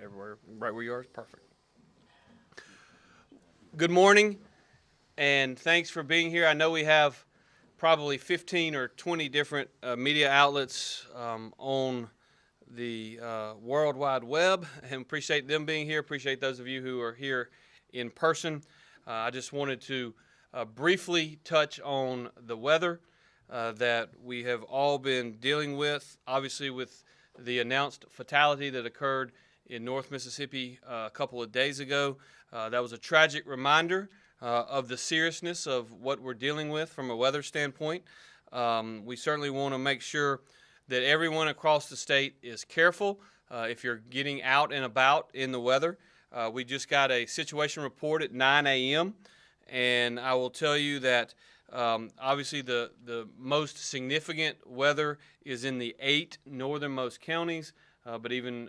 everywhere. Right where you are is perfect. Good morning, and thanks for being here. I know we have probably 15 or 20 different media outlets on the World Wide Web, and appreciate them being here. Appreciate those of you who are here in person. I just wanted to briefly touch on the weather that we have all been dealing with, obviously with the announced fatality that occurred in North Mississippi a couple of days ago. That was a tragic reminder of the seriousness of what we're dealing with from a weather standpoint. We certainly want to make sure that everyone across the state is careful if you're getting out and about in the weather. We just got a situation report at 9 a.m., and I will tell you that obviously the most significant weather is in the 8 northernmost counties, but even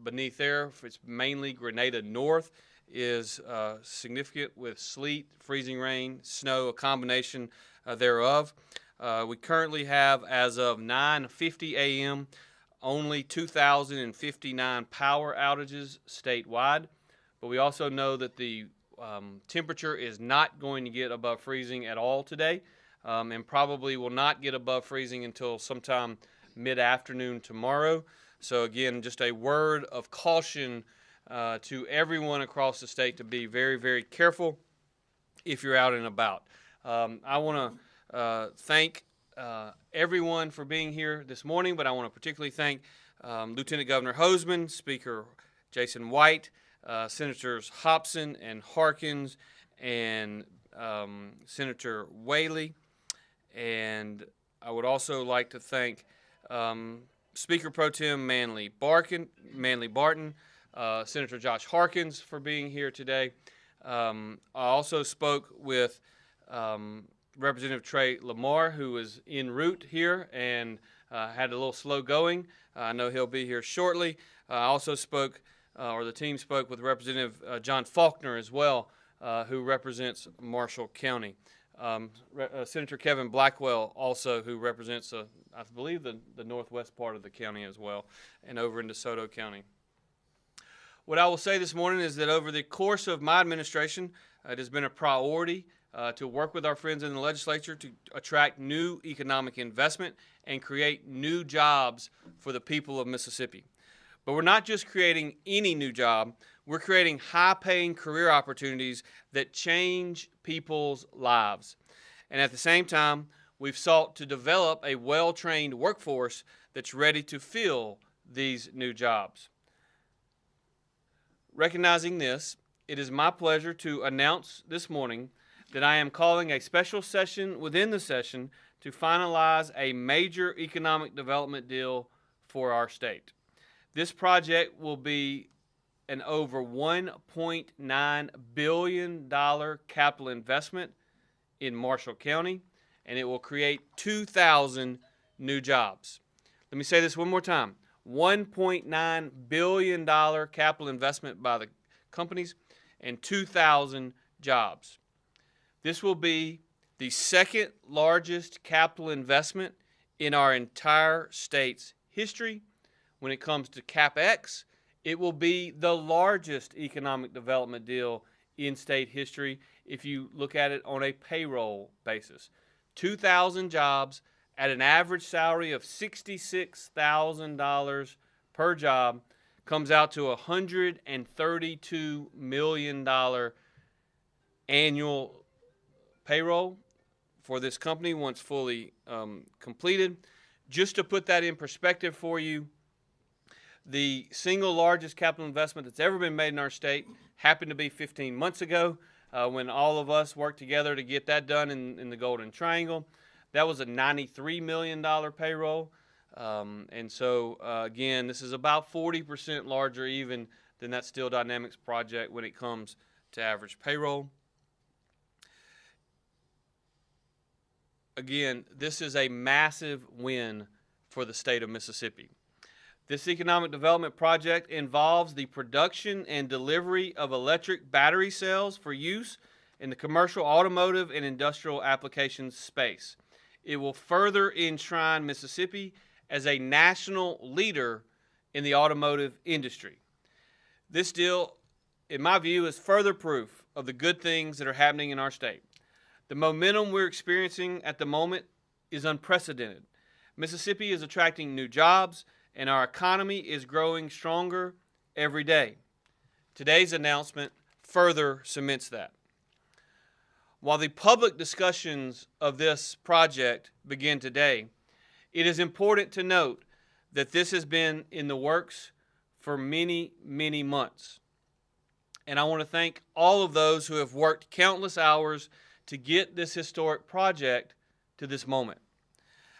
beneath there, it's mainly Grenada North, is significant with sleet, freezing rain, snow, a combination thereof. We currently have, as of 9:50 a.m., only 2,059 power outages statewide, but we also know that the temperature is not going to get above freezing at all today, and probably will not get above freezing until sometime mid-afternoon tomorrow. So again, just a word of caution to everyone across the state to be very, very careful if you're out and about. I want to thank everyone for being here this morning, but I want to particularly thank Lieutenant Governor Hoseman, Speaker Jason White, Senators Hobson and Harkins, and Senator Whaley. And I would also like to thank Speaker Pro Tem Manley Barton, Senator Josh Harkins for being here today. I also spoke with Representative Trey Lamar, who was en route here and had a little slow going. I know he'll be here shortly. I also spoke, or the team spoke, with Representative John Faulkner as well, who represents Marshall County. Senator Kevin Blackwell also, who represents, I believe, the northwest part of the county as well, and over in DeSoto County. What I will say this morning is that over the course of my administration, it has been a priority to work with our friends in the legislature to attract new economic investment and create new jobs for the people of Mississippi. But we're not just creating any new job, we're creating high-paying career opportunities that change people's lives. And at the same time, we've sought to develop a well-trained workforce that's ready to fill these new jobs. Recognizing this, it is my pleasure to announce this morning that I am calling a special session within the session to finalize a major economic development deal for our state. This project will be an over $1.9 billion capital investment in Marshall County, and it will create 2,000 new jobs. Let me say this one more time. $1.9 billion capital investment by the companies and 2,000 jobs. This will be the second largest capital investment in our entire state's history. When it comes to CapEx, it will be the largest economic development deal in state history if you look at it on a payroll basis. 2,000 jobs at an average salary of $66,000 per job comes out to $132 million annual payroll for this company once fully completed. Just to put that in perspective for you, the single largest capital investment that's ever been made in our state happened to be 15 months ago when all of us worked together to get that done in the Golden Triangle. That was a $93 million payroll. And so, again, this is about 40% larger even than that Steel Dynamics project when it comes to average payroll. Again, this is a massive win for the state of Mississippi. This economic development project involves the production and delivery of electric battery cells for use in the commercial, automotive, and industrial applications space. It will further enshrine Mississippi as a national leader in the automotive industry. This deal, in my view, is further proof of the good things that are happening in our state. The momentum we're experiencing at the moment is unprecedented. Mississippi is attracting new jobs, and our economy is growing stronger every day. Today's announcement further cements that. While the public discussions of this project begin today, it is important to note that this has been in the works for many, many months. And I want to thank all of those who have worked countless hours to get this historic project to this moment.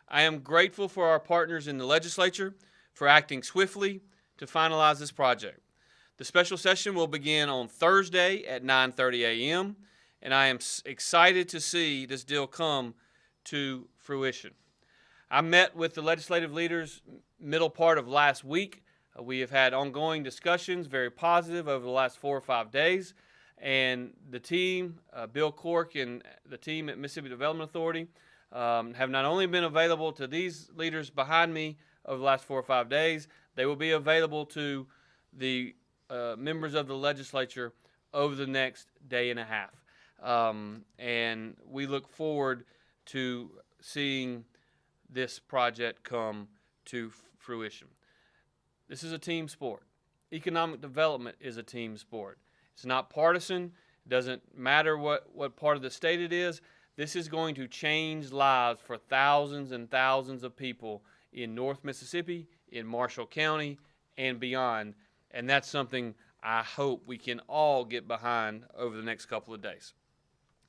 I am grateful for our partners in the legislature for acting swiftly to finalize this project. The special session will begin on Thursday at 9:30 a.m., and I am excited to see this deal come to fruition. I met with the legislative leaders middle part of last week. We have had ongoing discussions, very positive, over the last 4 or 5 days. And the team, Bill Cork and the team at Mississippi Development Authority, have not only been available to these leaders behind me over the last 4 or 5 days, they will be available to the members of the legislature over the next day and a half. And we look forward to seeing this project come to fruition. This is a team sport. Economic development is a team sport. It's not partisan. It doesn't matter what part of the state it is. This is going to change lives for thousands and thousands of people in North Mississippi, in Marshall County, and beyond. And that's something I hope we can all get behind over the next couple of days.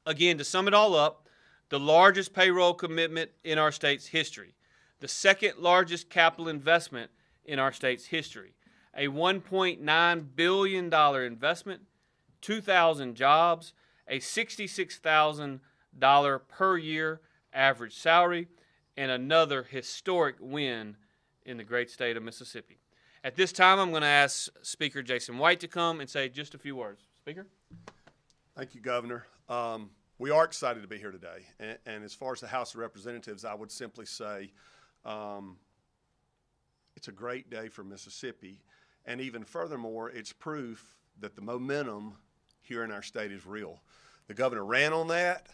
Again, to sum it all up, the largest payroll commitment in our state's history, the second largest capital investment in our state's history, a $1.9 billion investment, 2,000 jobs, a $66,000 per year average salary, and another historic win in the great state of Mississippi. At this time, I'm going to ask Speaker Jason White to come and say just a few words. Speaker? Thank you, Governor. We are excited to be here today. And as far as the House of Representatives, I would simply say it's a great day for Mississippi. And even furthermore, it's proof that the momentum here in our state is real. The governor ran on that,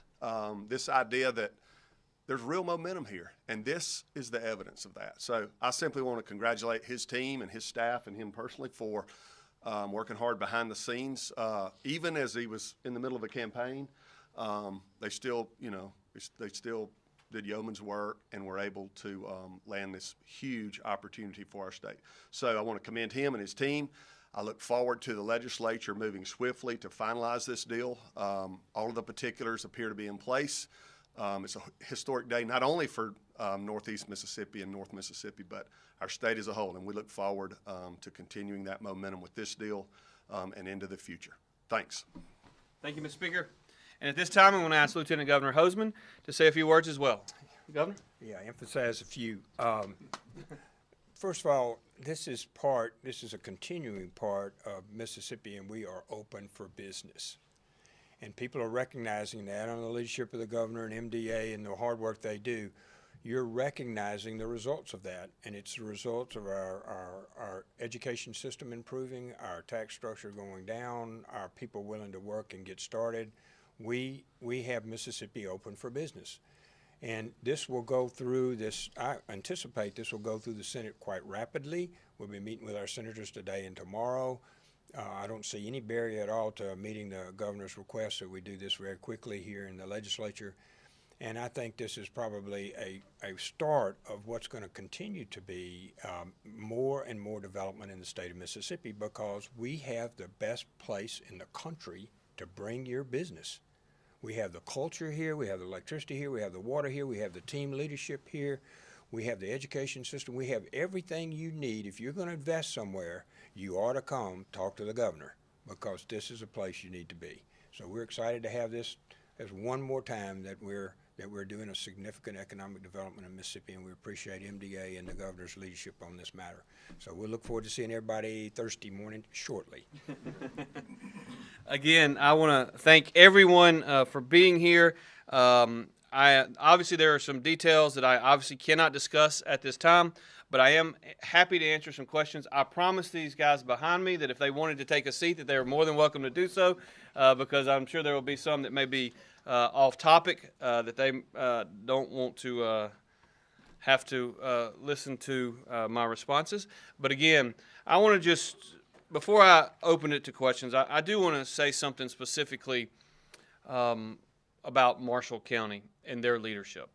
this idea that there's real momentum here, and this is the evidence of that. So I simply want to congratulate his team and his staff and him personally for working hard behind the scenes. Even as he was in the middle of a campaign, they still did yeoman's work and were able to land this huge opportunity for our state. So I want to commend him and his team. I look forward to the legislature moving swiftly to finalize this deal. All of the particulars appear to be in place. It's a historic day, not only for Northeast Mississippi and North Mississippi, but our state as a whole. And we look forward to continuing that momentum with this deal and into the future. Thanks. Thank you, Mr. Speaker. And at this time, I'm going to ask Lieutenant Governor Hosemann to say a few words as well. Governor? Yeah, emphasize a few. First of all, this is a continuing part of Mississippi, and we are open for business. And people are recognizing that under the leadership of the governor and MDA and the hard work they do. You're recognizing the results of that, and it's the results of our education system improving, our tax structure going down, our people willing to work and get started. We have Mississippi open for business. And this will go through this, I anticipate this will go through the Senate quite rapidly. We'll be meeting with our senators today and tomorrow. I don't see any barrier at all to meeting the governor's request, so we do this very quickly here in the legislature. And I think this is probably a start of what's going to continue to be more and more development in the state of Mississippi, because we have the best place in the country to bring your business. We have the culture here, we have the electricity here, we have the water here, we have the team leadership here, we have the education system, we have everything you need. If you're going to invest somewhere, you ought to come talk to the governor, because this is a place you need to be. So we're excited to have this as one more time that we're doing a significant economic development in Mississippi, and we appreciate MDA and the governor's leadership on this matter. So we'll look forward to seeing everybody Thursday morning shortly. Again, I want to thank everyone for being here. Obviously there are some details that I obviously cannot discuss at this time, but I am happy to answer some questions. I promised these guys behind me that if they wanted to take a seat, that they were more than welcome to do so, because I'm sure there will be some that may be off topic that they don't want to have to listen to my responses. But again, I want to just, before I open it to questions, I do want to say something specifically about Marshall County and their leadership.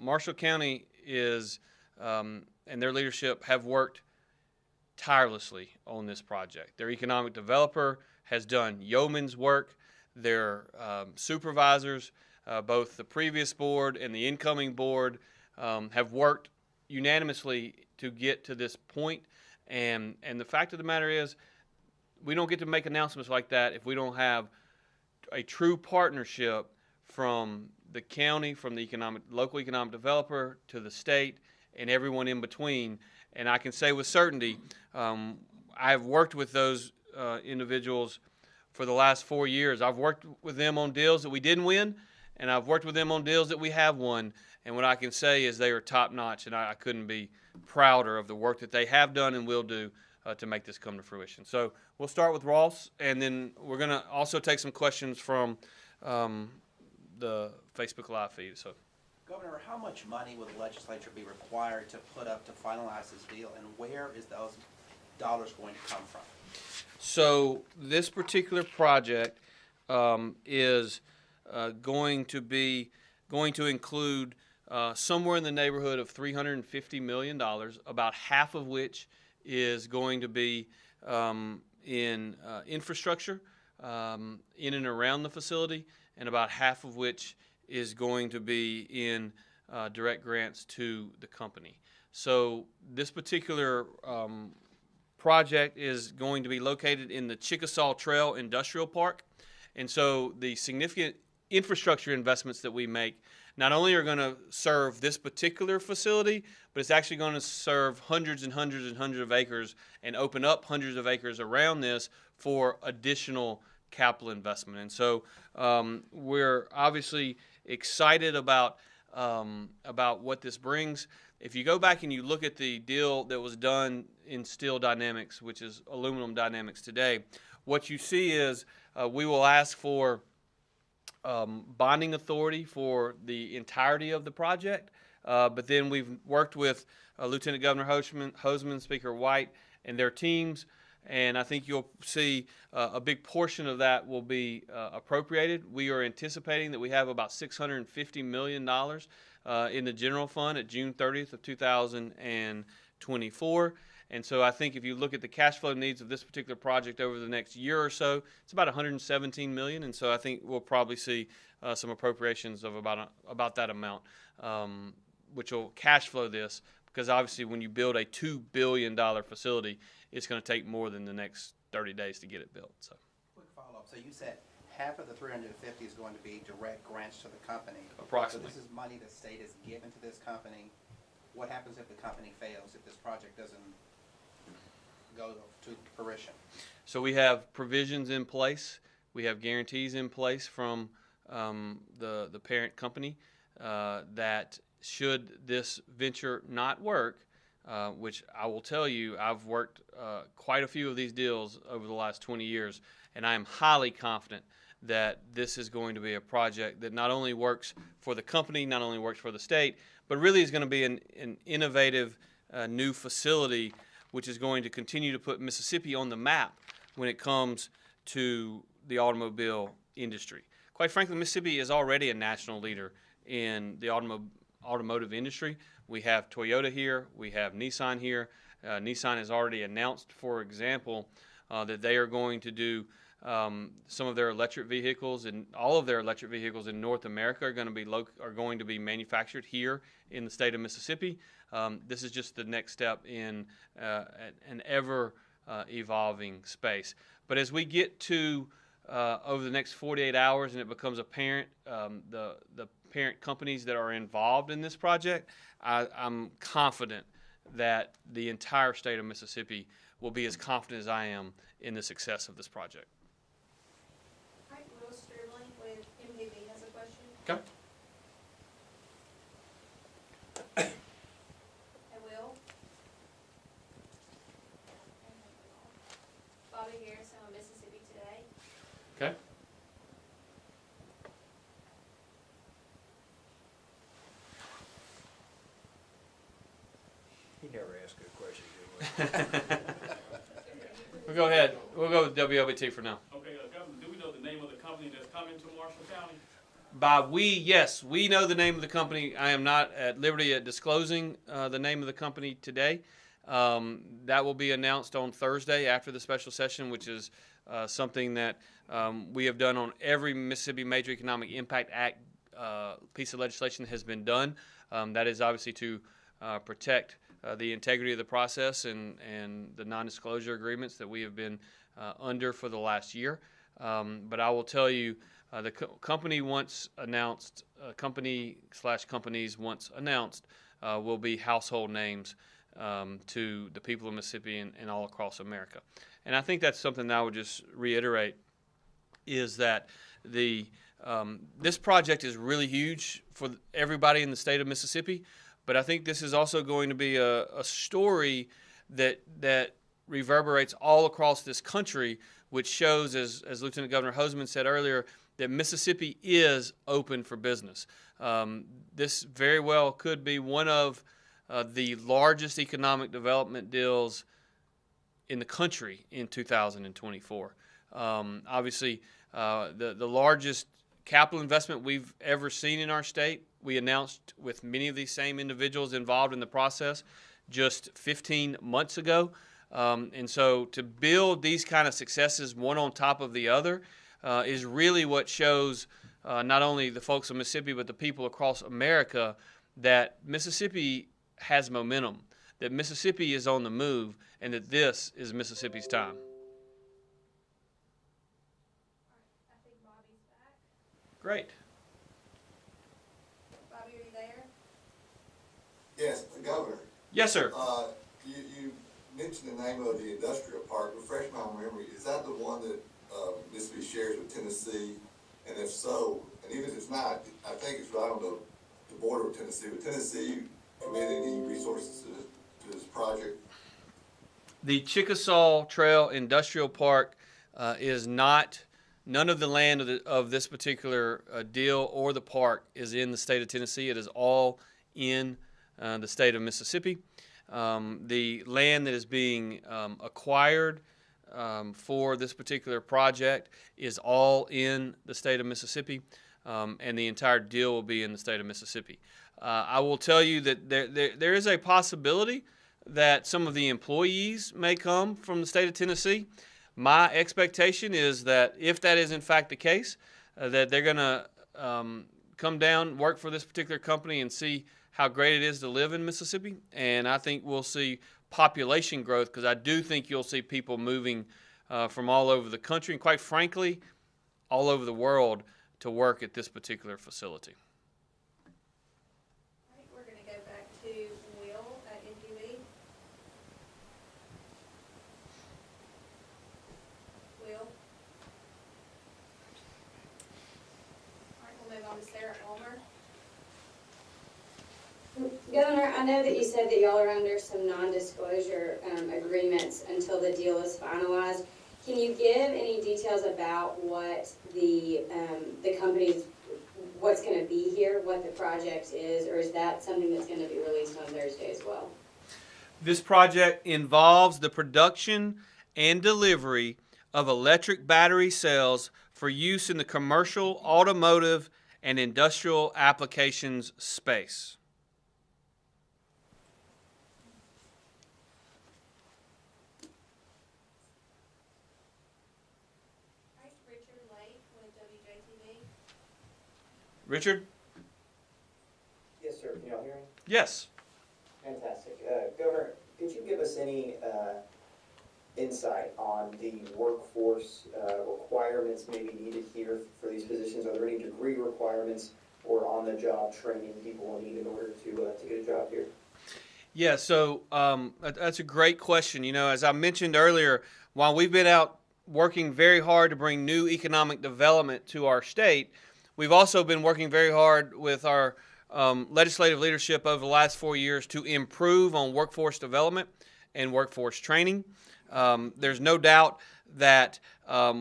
Marshall County is, and their leadership have worked tirelessly on this project. Their economic developer has done yeoman's work. Their supervisors, both the previous board and the incoming board, have worked unanimously to get to this point. And the fact of the matter is, we don't get to make announcements like that if we don't have a true partnership from the county, from the local economic developer to the state and everyone in between. And I can say with certainty, I've worked with those individuals for the last 4 years. I've worked with them on deals that we didn't win, and I've worked with them on deals that we have won. And what I can say is they are top notch, and I couldn't be prouder of the work that they have done and will do to make this come to fruition. So we'll start with Ross, and then we're going to also take some questions from the Facebook Live feed. So, Governor, how much money will the legislature be required to put up to finalize this deal, and where is those dollars going to come from? So this particular project is going to include somewhere in the neighborhood of $350 million, about half of which is going to be in infrastructure in and around the facility, and about half of which is going to be in direct grants to the company. So this particular project is going to be located in the Chickasaw Trail Industrial Park. And so the significant infrastructure investments that we make not only are going to serve this particular facility, but it's actually going to serve hundreds and hundreds and hundreds of acres and open up hundreds of acres around this for additional capital investment. And so we're obviously excited about what this brings. If you go back and you look at the deal that was done in Steel Dynamics, which is Aluminum Dynamics today, what you see is we will ask for bonding authority for the entirety of the project, but then we've worked with Lieutenant Governor Hoseman, Speaker White, and their teams, and I think you'll see a big portion of that will be appropriated. We are anticipating that we have about $650 million in the general fund at June 30th of 2024. And so I think if you look at the cash flow needs of this particular project over the next year or so, it's about $117 million. And so I think we'll probably see some appropriations of about that amount, which will cash flow this, because obviously when you build a $2 billion facility, it's going to take more than the next 30 days to get it built. So, quick follow-up. So you said half of the 350 is going to be direct grants to the company. Approximately. So this is money the state has given to this company. What happens if the company fails, if this project doesn't go to fruition? So we have provisions in place. We have guarantees in place from the parent company that should this venture not work, which I will tell you, I've worked quite a few of these deals over the last 20 years, and I am highly confident that this is going to be a project that not only works for the company, not only works for the state, but really is going to be an innovative new facility which is going to continue to put Mississippi on the map when it comes to the automobile industry. Quite frankly, Mississippi is already a national leader in the automotive industry. We have Toyota here. We have Nissan here. Nissan has already announced, for example, that they are going to do some of their electric vehicles, and all of their electric vehicles in North America are going to be manufactured here in the state of Mississippi. This is just the next step in an ever evolving space. But as we get to over the next 48 hours and it becomes apparent the parent companies that are involved in this project, I'm confident that the entire state of Mississippi will be as confident as I am in the success of this project. Hi, Will Sterling with MPB has a question. Okay. Hey, Will. never ask a question, do we? We'll go ahead. We'll go with WLBT for now. Okay, Governor, do we know the name of the company that's coming to Marshall County? By we, yes, we know the name of the company. I am not at liberty at disclosing the name of the company today. That will be announced on Thursday after the special session, which is something that we have done on every Mississippi Major Economic Impact Act piece of legislation has been done. That is obviously to protect the integrity of the process and the non-disclosure agreements that we have been under for the last year. But I will tell you, the company once announced, company/companies once announced, will be household names to the people of Mississippi and all across America. And I think that's something that I would just reiterate is that this project is really huge for everybody in the state of Mississippi, but I think this is also going to be a story that reverberates all across this country, which shows, as Lieutenant Governor Hosemann said earlier, that Mississippi is open for business. This very well could be one of the largest economic development deals in the country in 2024. Obviously, the largest capital investment we've ever seen in our state, we announced with many of these same individuals involved in the process just 15 months ago. And so to build these kind of successes one on top of the other is really what shows not only the folks of Mississippi but the people across America that Mississippi has momentum, that Mississippi is on the move, and that this is Mississippi's time. I think Bobby's back. Great. Bobby, are you there? Yes, Governor, Yes, sir. you mentioned the name of the industrial park. Refresh my memory, is that the one that Mississippi shares with Tennessee? And if so, and even if it's not, I think it's right on the border of Tennessee. Would Tennessee commit any resources to this project? The Chickasaw Trail Industrial Park is not, none of the land of this particular deal or the park is in the state of Tennessee. It is all in the state of Mississippi. The land that is being acquired for this particular project is all in the state of Mississippi, and the entire deal will be in the state of Mississippi. I will tell you that there is a possibility that some of the employees may come from the state of Tennessee. My expectation is that if that is in fact the case, that they're going to come down, work for this particular company, and see how great it is to live in Mississippi. And I think we'll see population growth, because I do think you'll see people moving from all over the country and, quite frankly, all over the world to work at this particular facility. All right, we're gonna go back to Will at MPB. Will? All right, we'll move on to Sarah Ulmer. Governor, I know that you said that y'all are under some non-disclosure agreements until the deal is finalized. Can you give any details about what the company's, what's going to be here, what the project is, or is that something that's going to be released on Thursday as well? This project involves the production and delivery of electric battery cells for use in the commercial, automotive, and industrial applications space. All right, Richard Lake with WJTV. Richard? Yes, sir. Can y'all hear me? Yes. Fantastic. Governor, could you give us any insight on the workforce requirements maybe needed here for these positions? Are there any degree requirements or on-the-job training people will need in order to get a job here? Yeah, so that's a great question. You know, as I mentioned earlier, while we've been out working very hard to bring new economic development to our state, we've also been working very hard with our legislative leadership over the last 4 years to improve on workforce development and workforce training. There's no doubt that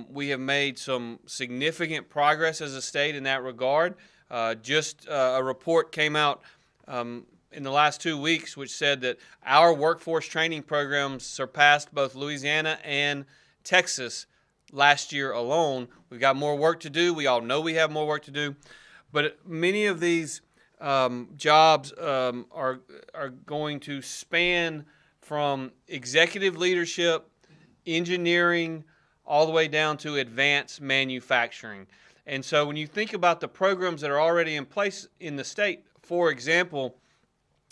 we have made some significant progress as a state in that regard. Just a report came out in the last 2 weeks, which said that our workforce training programs surpassed both Louisiana and Texas last year alone. We've got more work to do. We all know we have more work to do. But many of these jobs are going to span from executive leadership, engineering, all the way down to advanced manufacturing. And so when you think about the programs that are already in place in the state, for example,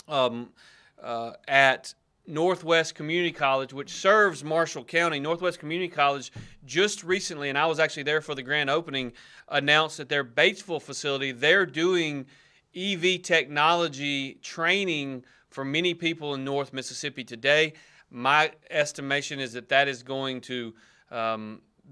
at Northwest Community College, which serves Marshall County, Northwest Community College just recently, and I was actually there for the grand opening, announced that their Batesville facility, they're doing EV technology training for many people in North Mississippi today. My estimation is that that is going to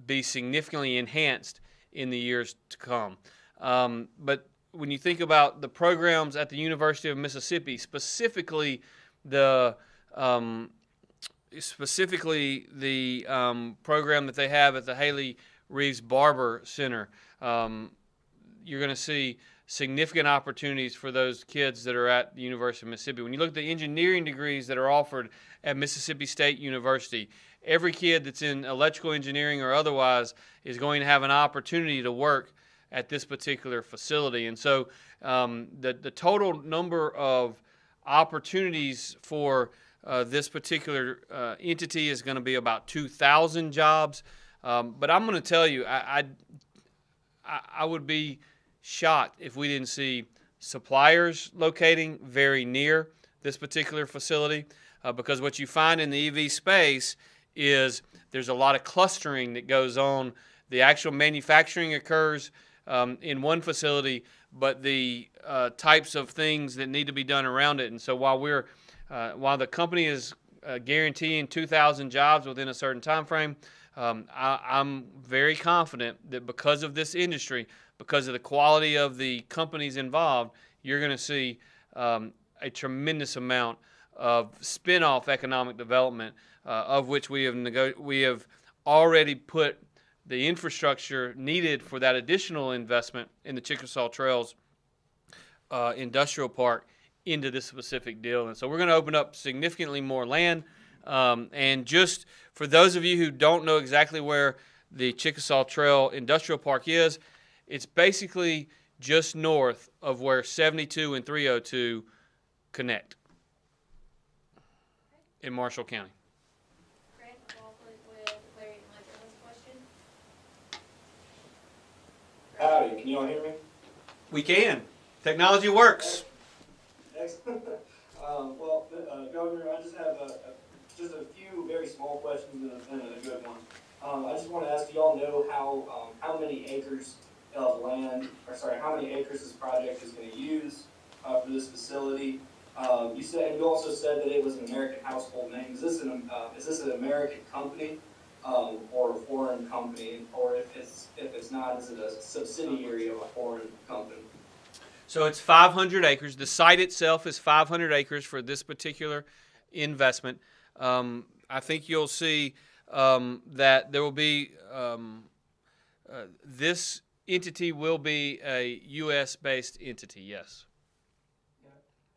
be significantly enhanced in the years to come. But when you think about the programs at the University of Mississippi, specifically the program that they have at the Tate Reeves Barber Center, you're going to see significant opportunities for those kids that are at the University of Mississippi. When you look at the engineering degrees that are offered at Mississippi State University, every kid that's in electrical engineering or otherwise is going to have an opportunity to work at this particular facility. And so the total number of opportunities for this particular entity is going to be about 2,000 jobs. But I'm going to tell you, I would be shocked if we didn't see suppliers locating very near this particular facility, because what you find in the EV space is there's a lot of clustering that goes on. The actual manufacturing occurs in one facility, but the types of things that need to be done around it. And so while the company is guaranteeing 2,000 jobs within a certain time frame, I'm very confident that because of this industry, because of the quality of the companies involved, you're going to see a tremendous amount of spin-off economic development, of which we have already put the infrastructure needed for that additional investment in the Chickasaw Trails Industrial Park into this specific deal. And so we're going to open up significantly more land. And just for those of you who don't know exactly where the Chickasaw Trail Industrial Park is, it's basically just north of where 72 and 302 connect in Marshall County. Grant McLaughlin with Larry and Ledger has a question. Howdy, can you all hear me? We can. Technology works. Excellent. Governor, I just have just a few very small questions and a good one. I just want to ask, do y'all know how many acres of land, how many acres this project is going to use for this facility? You also said that it was an American household name. Is this an American company or a foreign company, or if it's not, is it a subsidiary of a foreign company? So it's 500 acres. The site itself is 500 acres for this particular investment. I think you'll see that there will be this entity will be a U.S.-based entity, yes.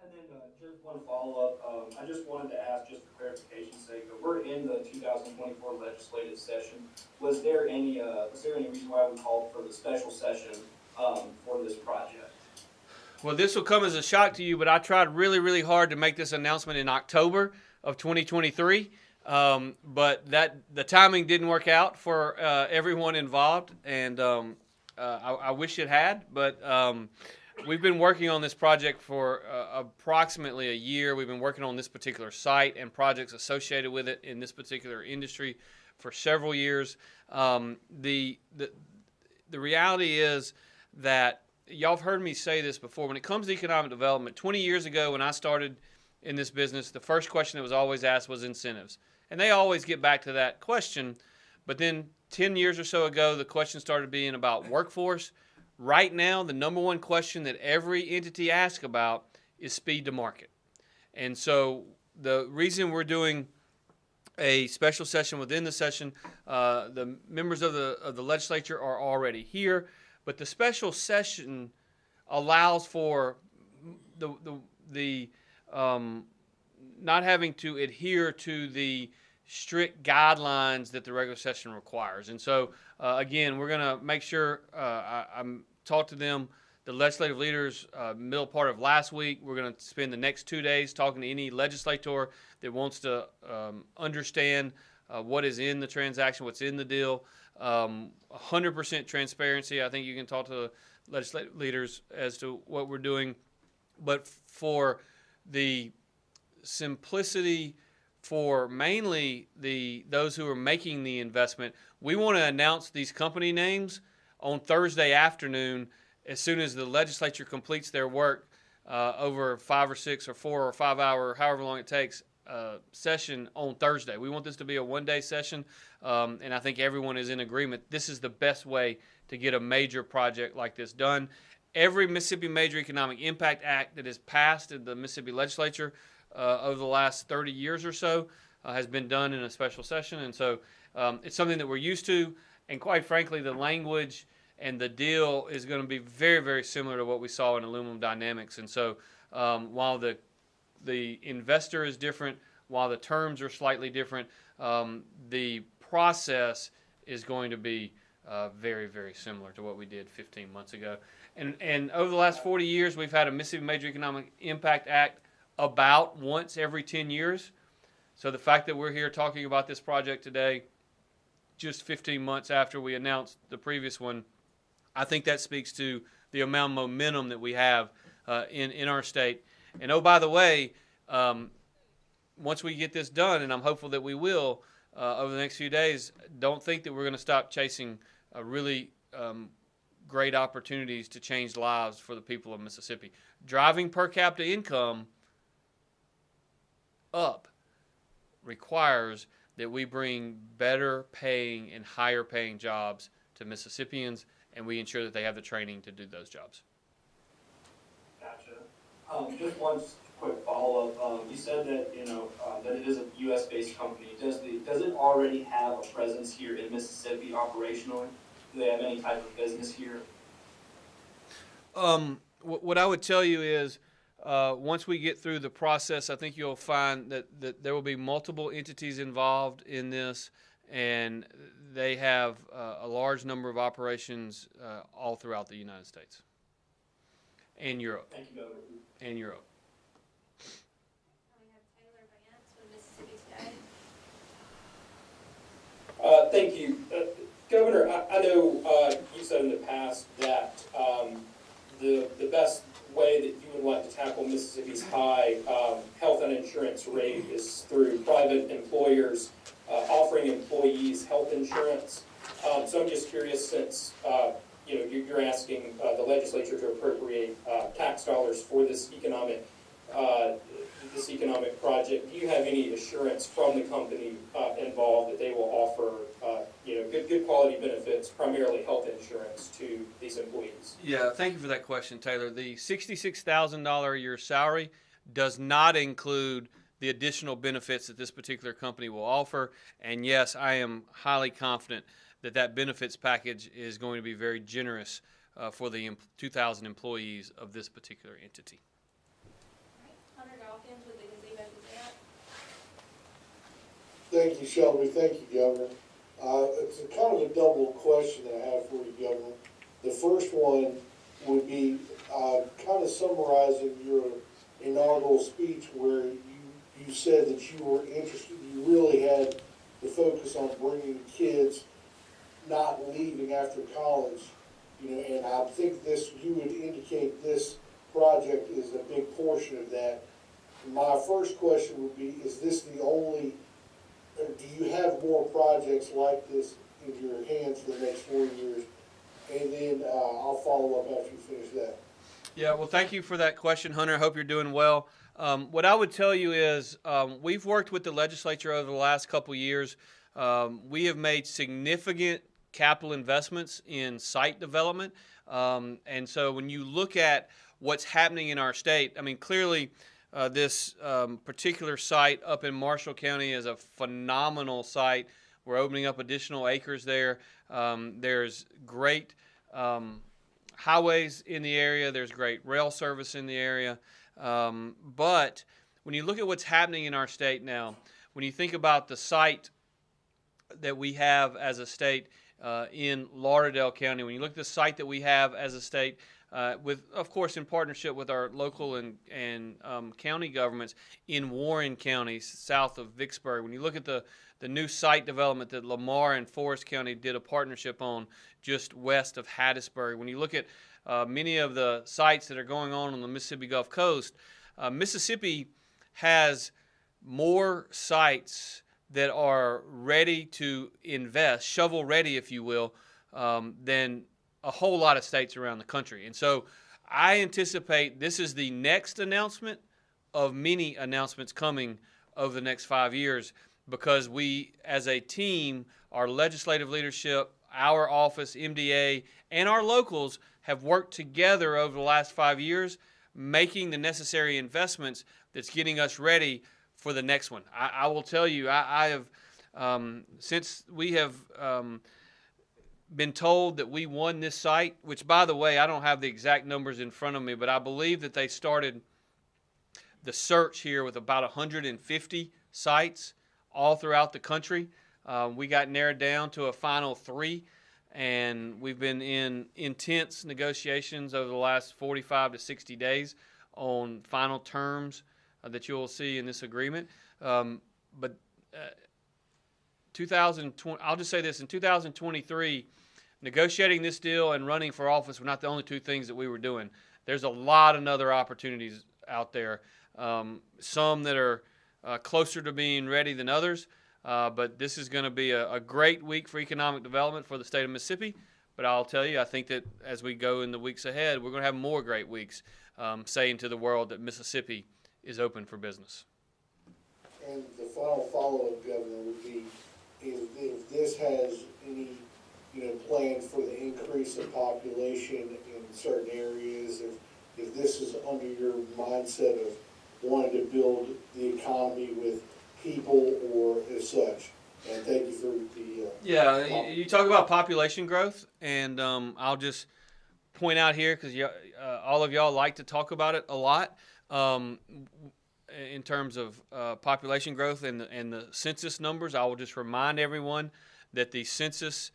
And then just one follow-up. I just wanted to ask, just for clarification's sake, that we're in the 2024 legislative session. Was there any reason why we called for the special session for this project? Well, this will come as a shock to you, but I tried really, really hard to make this announcement in October of 2023. But the timing didn't work out for everyone involved, and I wish it had. But we've been working on this project for approximately a year. We've been working on this particular site and projects associated with it in this particular industry for several years. The reality is that y'all have heard me say this before. When it comes to economic development, 20 years ago when I started in this business, the first question that was always asked was incentives. And they always get back to that question. But then 10 years or so ago, the question started being about workforce. Right now, the number one question that every entity asks about is speed to market. And so the reason we're doing a special session within the session, the members of the legislature are already here, but the special session allows for the not having to adhere to the strict guidelines that the regular session requires. And so, again, we're going to make sure I'm talked to them, the legislative leaders, middle part of last week. We're going to spend the next 2 days talking to any legislator that wants to understand what is in the transaction, what's in the deal. 100% transparency. I think you can talk to the legislative leaders as to what we're doing. But for the simplicity, for mainly those who are making the investment, we want to announce these company names on Thursday afternoon as soon as the legislature completes their work over 5 or 6 or 4 or 5 hour, however long it takes, session on Thursday. We want this to be a one-day session, and I think everyone is in agreement. This is the best way to get a major project like this done. Every Mississippi Major Economic Impact Act that is passed in the Mississippi legislature over the last 30 years or so has been done in a special session, and so it's something that we're used to, and quite frankly, the language and the deal is going to be very, very similar to what we saw in Aluminum Dynamics. And so while the investor is different, while the terms are slightly different, the process is going to be very, very similar to what we did 15 months ago. And over the last 40 years, we've had a Mississippi Major Economic Impact Act about once every 10 years. So the fact that we're here talking about this project today, just 15 months after we announced the previous one, I think that speaks to the amount of momentum that we have in our state. And oh, by the way, once we get this done, and I'm hopeful that we will over the next few days, don't think that we're going to stop chasing really great opportunities to change lives for the people of Mississippi. Driving per capita income up requires that we bring better paying and higher paying jobs to Mississippians, and we ensure that they have the training to do those jobs. Gotcha. Just one quick follow-up. You said that that it is a U.S.-based company. Does it already have a presence here in Mississippi operationally? Do they have any type of business here? What I would tell you is, once we get through the process, I think you'll find that there will be multiple entities involved in this, and they have a large number of operations all throughout the United States and Europe. Thank you, Governor. And Europe. We have Taylor Vance from Mississippi State. Thank you. Governor, I know you said in the past that the best way that you would like to tackle Mississippi's high health and insurance rate is through private employers offering employees health insurance. So I'm just curious, since you're asking the legislature to appropriate tax dollars for this economic project, do you have any assurance from the company involved that they will offer good quality benefits, primarily health insurance, to these employees? Yeah, thank you for that question, Taylor. The $66,000 a year salary does not include the additional benefits that this particular company will offer. And yes, I am highly confident that that benefits package is going to be very generous for the 2,000 employees of this particular entity. All right, Hunter Dawkins with the Gazebo Gazette. Thank you, Shelby. Thank you, Governor. It's a kind of a double question that I have for you, Governor. The first one would be kind of summarizing your inaugural speech, where you said that you were interested, you really had the focus on bringing kids not leaving after college, and I think you would indicate this project is a big portion of that. My first question would be, is this the only, or do you have more projects like this in your hands for the next 4 years? And then I'll follow up after you finish that. Yeah, well, thank you for that question, Hunter. I hope you're doing well. What I would tell you is we've worked with the legislature over the last couple years. We have made significant capital investments in site development. And so when you look at what's happening in our state, I mean, clearly this particular site up in Marshall County is a phenomenal site. We're opening up additional acres there. There's great highways in the area. There's great rail service in the area. But when you look at what's happening in our state now, when you think about the site that we have as a state in Lauderdale County, when you look at the site that we have as a state, with, of course, in partnership with our local and county governments in Warren County, south of Vicksburg, when you look at the new site development that Lamar and Forest County did a partnership on just west of Hattiesburg, when you look at many of the sites that are going on the Mississippi Gulf Coast, Mississippi has more sites that are ready to invest, shovel ready, if you will, than a whole lot of states around the country. And so I anticipate this is the next announcement of many announcements coming over the next 5 years, because we, as a team, our legislative leadership, our office, MDA, and our locals have worked together over the last 5 years, making the necessary investments that's getting us ready for the next one. I will tell you, I have, since we have been told that we won this site, which, by the way, I don't have the exact numbers in front of me, but I believe that they started the search here with about 150 sites all throughout the country. We got narrowed down to a final 3, and we've been in intense negotiations over the last 45 to 60 days on final terms that you will see in this agreement. But 2020, I'll just say this, in 2023, negotiating this deal and running for office were not the only two things that we were doing. There's a lot of other opportunities out there, some that are closer to being ready than others, but this is going to be a great week for economic development for the state of Mississippi. But I'll tell you, I think that as we go in the weeks ahead, we're going to have more great weeks saying to the world that Mississippi is open for business. And the final follow-up, Governor, would be if this has any, plan for the increase of population in certain areas, if this is under your mindset of wanting to build the economy with people or as such. And thank you for the... Yeah, you talk about population growth, and I'll just point out here, because all of y'all like to talk about it a lot, in terms of population growth and the census numbers. I will just remind everyone that the census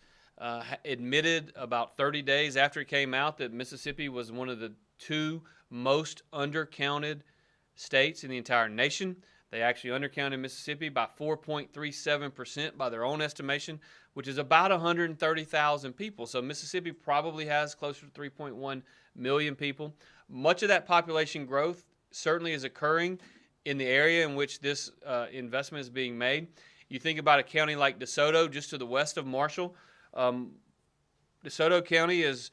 admitted about 30 days after it came out that Mississippi was one of the 2 most undercounted states in the entire nation. They actually undercounted Mississippi by 4.37% by their own estimation, which is about 130,000 people. So Mississippi probably has closer to 3.1 million people. Much of that population growth certainly is occurring in the area in which this investment is being made. You think about a county like DeSoto, just to the west of Marshall. DeSoto County is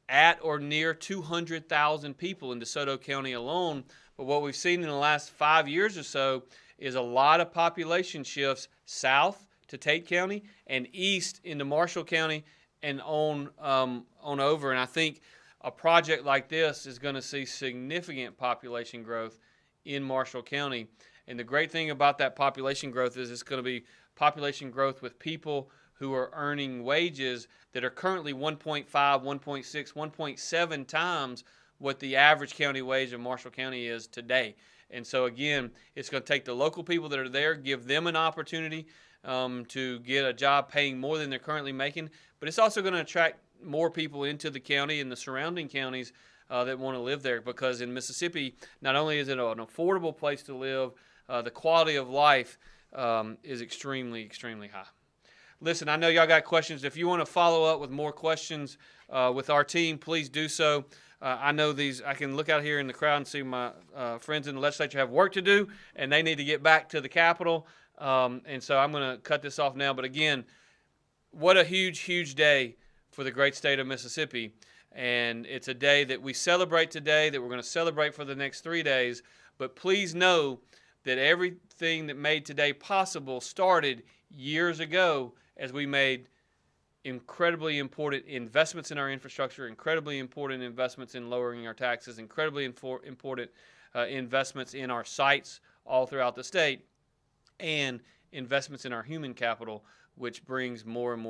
at or near 200,000 people in DeSoto County alone. But what we've seen in the last 5 years or so is a lot of population shifts south to Tate County and east into Marshall County and on over. And I think a project like this is going to see significant population growth in Marshall County. And the great thing about that population growth is it's going to be population growth with people who are earning wages that are currently 1.5, 1.6, 1.7 times what the average county wage in Marshall County is today. And so, again, it's going to take the local people that are there, give them an opportunity to get a job paying more than they're currently making. But it's also going to attract more people into the county and the surrounding counties that want to live there, because in Mississippi, not only is it an affordable place to live, the quality of life is extremely, extremely high. Listen, I know y'all got questions. If you want to follow up with more questions with our team, please do so. I know I can look out here in the crowd and see my friends in the legislature have work to do, and they need to get back to the Capitol. And so I'm going to cut this off now. But again, what a huge, huge day for the great state of Mississippi. And it's a day that we celebrate today, that we're going to celebrate for the next 3 days. But please know that everything that made today possible started years ago as we made incredibly important investments in our infrastructure, incredibly important investments in lowering our taxes, incredibly important investments in our sites all throughout the state, and investments in our human capital, which brings more and more